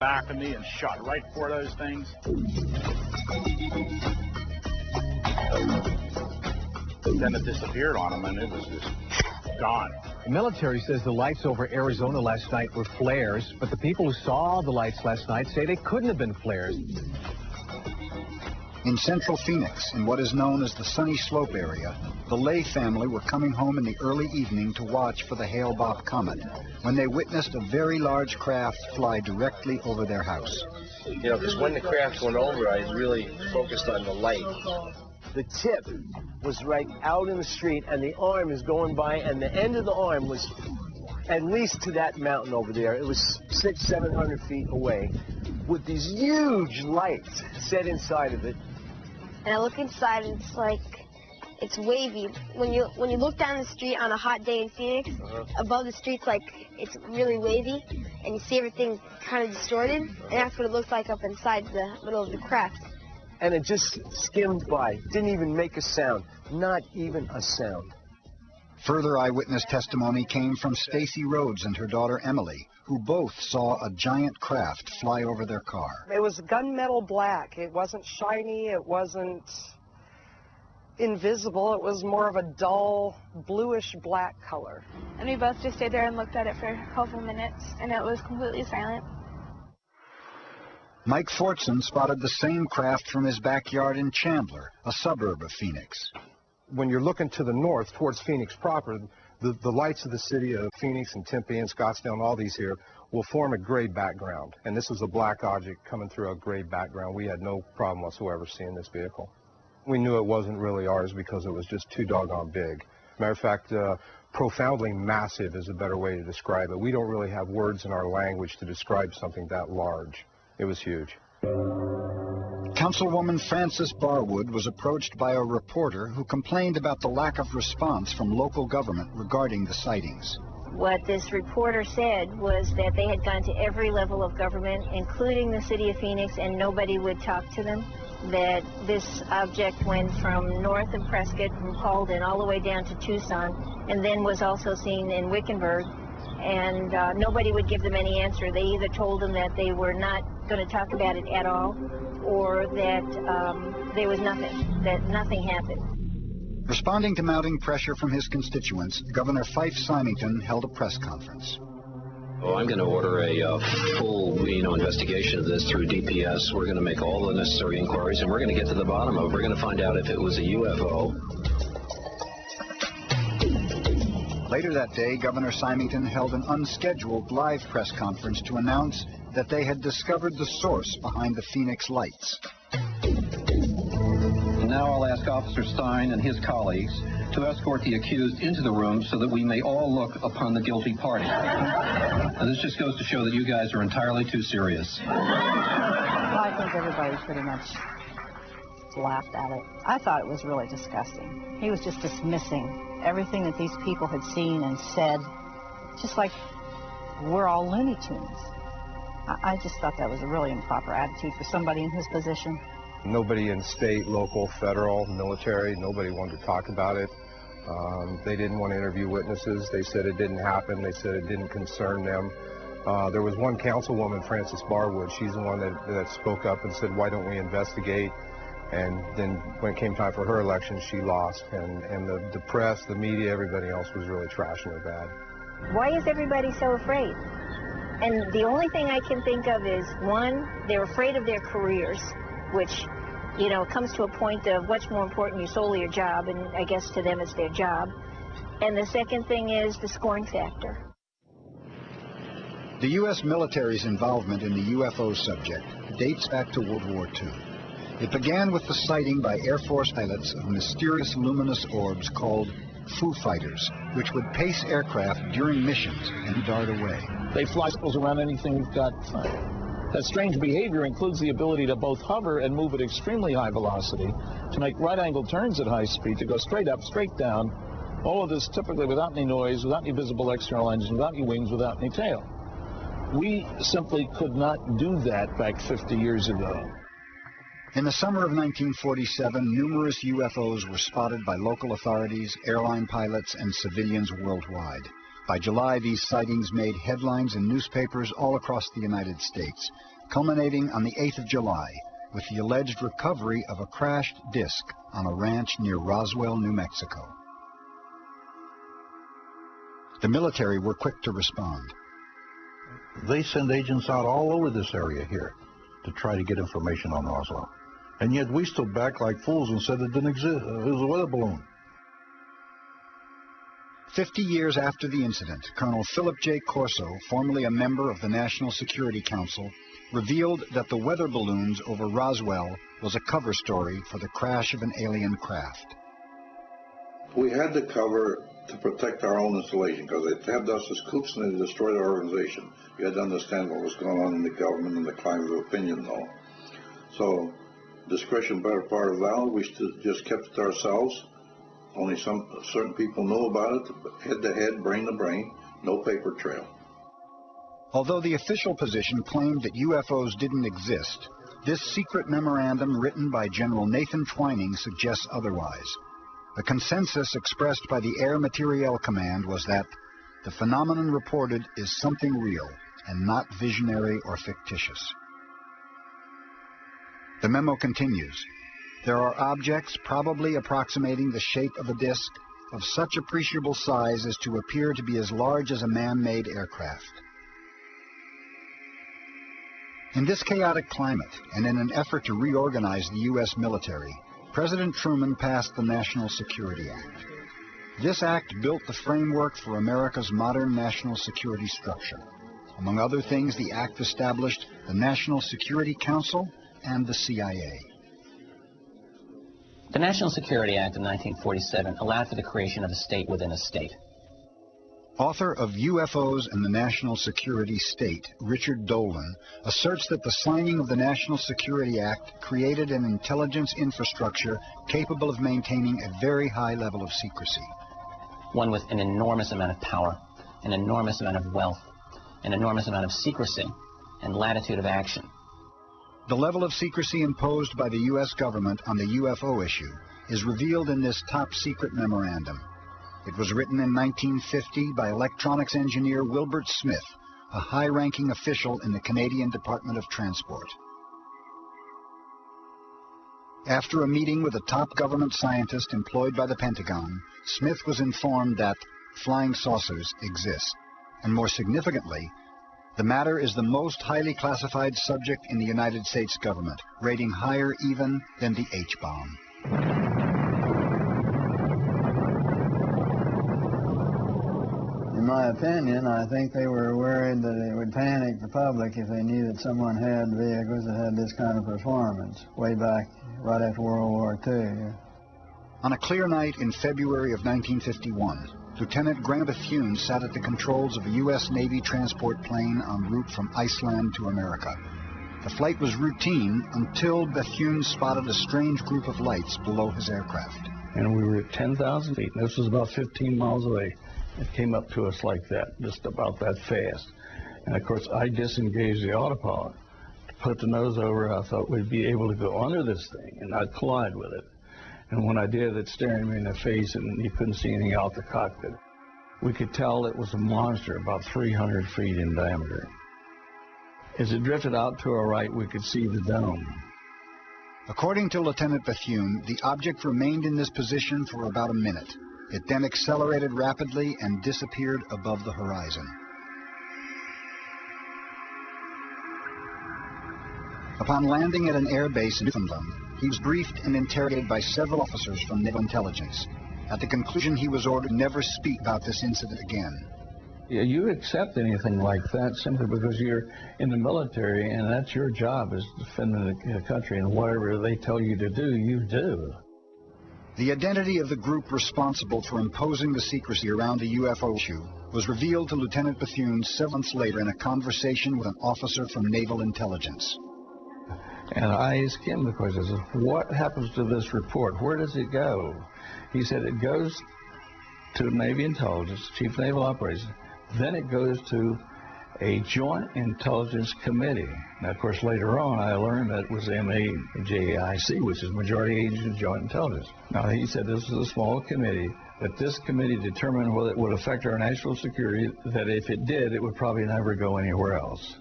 back of me and shot right for those things. Then it disappeared on them, and it was just gone. The military says the lights over Arizona last night were flares, but the people who saw the lights last night say they couldn't have been flares. In central Phoenix, in what is known as the Sunny Slope area, the Lay family were coming home in the early evening to watch for the Hale-Bopp comet when they witnessed a very large craft fly directly over their house. You know, because when the craft went over, I really focused on the light. The tip was right out in the street, and the arm is going by, and the end of the arm was at least to that mountain over there. It was 600-700 feet away, with these huge lights set inside of it. And I look inside, and it's like, it's wavy. When you look down the street on a hot day in Phoenix, above the street's like, it's really wavy, and you see everything kind of distorted, and that's what it looks like up inside the middle of the craft. And it just skimmed by, didn't even make a sound, not even a sound. Further eyewitness testimony came from Stacy Rhodes and her daughter Emily, who both saw a giant craft fly over their car. It was gunmetal black. It wasn't shiny. It wasn't invisible. It was more of a dull bluish black color. And we both just stayed there and looked at it for a couple minutes, and it was completely silent. Mike Fortson spotted the same craft from his backyard in Chandler, a suburb of Phoenix. When you're looking to the north towards Phoenix proper, the lights of the city of Phoenix and Tempe and Scottsdale and all these here will form a gray background. And this was a black object coming through a gray background. We had no problem whatsoever seeing this vehicle. We knew it wasn't really ours because it was just too doggone big. Matter of fact, profoundly massive is a better way to describe it. We don't really have words in our language to describe something that large. It was huge. Councilwoman Frances Barwood was approached by a reporter who complained about the lack of response from local government regarding the sightings. What this reporter said was that they had gone to every level of government, including the city of Phoenix, and nobody would talk to them. That this object went from north of Prescott and Paulding all the way down to Tucson, and then was also seen in Wickenburg. And nobody would give them any answer. They either told them that they were not going to talk about it at all, or that there was nothing, that nothing happened. Responding to mounting pressure from his constituents, Governor Fife Symington held a press conference. Oh, I'm going to order a full, investigation of this through DPS. We're going to make all the necessary inquiries, and we're going to get to the bottom of it. We're going to find out if it was a UFO. Later that day, Governor Symington held an unscheduled live press conference to announce that they had discovered the source behind the Phoenix lights. And now I'll ask Officer Stein and his colleagues to escort the accused into the room so that we may all look upon the guilty party. Now, this just goes to show that you guys are entirely too serious. Well, I think everybody pretty much laughed at it. I thought it was really disgusting. He was just dismissing everything that these people had seen and said, just like we're all Looney Tunes. I just thought that was a really improper attitude for somebody in his position. Nobody in state, local, federal, military, nobody wanted to talk about it. They didn't want to interview witnesses. They said it didn't happen. They said it didn't concern them. There was one councilwoman, Frances Barwood. She's the one that spoke up and said, why don't we investigate? And then when it came time for her election, she lost. And the press, the media, everybody else was really trashing her bad. Why is everybody so afraid? And the only thing I can think of is, one, they're afraid of their careers, which, comes to a point of what's more important, your soul or your job, and I guess to them it's their job. And the second thing is the scorn factor. The U.S. military's involvement in the UFO subject dates back to World War II. It began with the sighting by Air Force pilots of mysterious luminous orbs called Foo Fighters, which would pace aircraft during missions and dart away. They fly circles around anything we've got. That strange behavior includes the ability to both hover and move at extremely high velocity, to make right-angled turns at high speed, to go straight up, straight down, all of this typically without any noise, without any visible external engine, without any wings, without any tail. We simply could not do that back 50 years ago. In the summer of 1947, numerous UFOs were spotted by local authorities, airline pilots, and civilians worldwide. By July, these sightings made headlines in newspapers all across the United States, culminating on the 8th of July with the alleged recovery of a crashed disc on a ranch near Roswell, New Mexico. The military were quick to respond. They send agents out all over this area here to try to get information on Roswell. And yet we stood back like fools and said it didn't exist. It was a weather balloon. 50 years after the incident, Colonel Philip J. Corso, formerly a member of the National Security Council, revealed that the weather balloons over Roswell was a cover story for the crash of an alien craft. We had to cover to protect our own installation because they tabbed us as kooks and they destroyed our organization. You had to understand what was going on in the government and the climate of opinion, though. So, discretion better part of valor. We just kept it to ourselves. Only some certain people know about it, head to head, brain to brain, no paper trail. Although the official position claimed that UFOs didn't exist, this secret memorandum written by General Nathan Twining suggests otherwise. The consensus expressed by the Air Materiel Command was that the phenomenon reported is something real and not visionary or fictitious. The memo continues. There are objects probably approximating the shape of a disk of such appreciable size as to appear to be as large as a man-made aircraft. In this chaotic climate, and in an effort to reorganize the U.S. military, President Truman passed the National Security Act. This act built the framework for America's modern national security structure. Among other things, the act established the National Security Council and the CIA. The National Security Act of 1947 allowed for the creation of a state within a state. Author of UFOs and the National Security State, Richard Dolan, asserts that the signing of the National Security Act created an intelligence infrastructure capable of maintaining a very high level of secrecy. One with an enormous amount of power, an enormous amount of wealth, an enormous amount of secrecy, and latitude of action. The level of secrecy imposed by the U.S. government on the UFO issue is revealed in this top-secret memorandum. It was written in 1950 by electronics engineer Wilbert Smith, a high-ranking official in the Canadian Department of Transport. After a meeting with a top government scientist employed by the Pentagon, Smith was informed that flying saucers exist, and more significantly, the matter is the most highly classified subject in the United States government, rating higher even than the H-bomb. In my opinion, I think they were worried that it would panic the public if they knew that someone had vehicles that had this kind of performance, way back right after World War II. On a clear night in February of 1951, Lieutenant Grant Bethune sat at the controls of a U.S. Navy transport plane en route from Iceland to America. The flight was routine until Bethune spotted a strange group of lights below his aircraft. And we were at 10,000 feet, and this was about 15 miles away. It came up to us like that, just about that fast. And of course, I disengaged the autopilot to put the nose over. I thought we'd be able to go under this thing and not collide with it. And when I did, it's staring me in the face, and you couldn't see anything out the cockpit. We could tell it was a monster about 300 feet in diameter. As it drifted out to our right, we could see the dome. According to Lieutenant Bethune, the object remained in this position for about a minute. It then accelerated rapidly and disappeared above the horizon. Upon landing at an air base in Newfoundland, he was briefed and interrogated by several officers from Naval Intelligence. At the conclusion, he was ordered to never speak about this incident again. You accept anything like that simply because you're in the military, and that's your job, is defending the country, and whatever they tell you to do, you do. The identity of the group responsible for imposing the secrecy around the UFO issue was revealed to Lieutenant Bethune 7 months later in a conversation with an officer from Naval Intelligence. And I asked him the question, I said, what happens to this report? Where does it go? He said it goes to Navy Intelligence, Chief Naval Operations. Then it goes to a Joint Intelligence Committee. Now, of course, later on, I learned that it was MAJIC, which is Majority Agency of Joint Intelligence. Now, he said this is a small committee that this committee determined whether it would affect our national security, that if it did, it would probably never go anywhere else.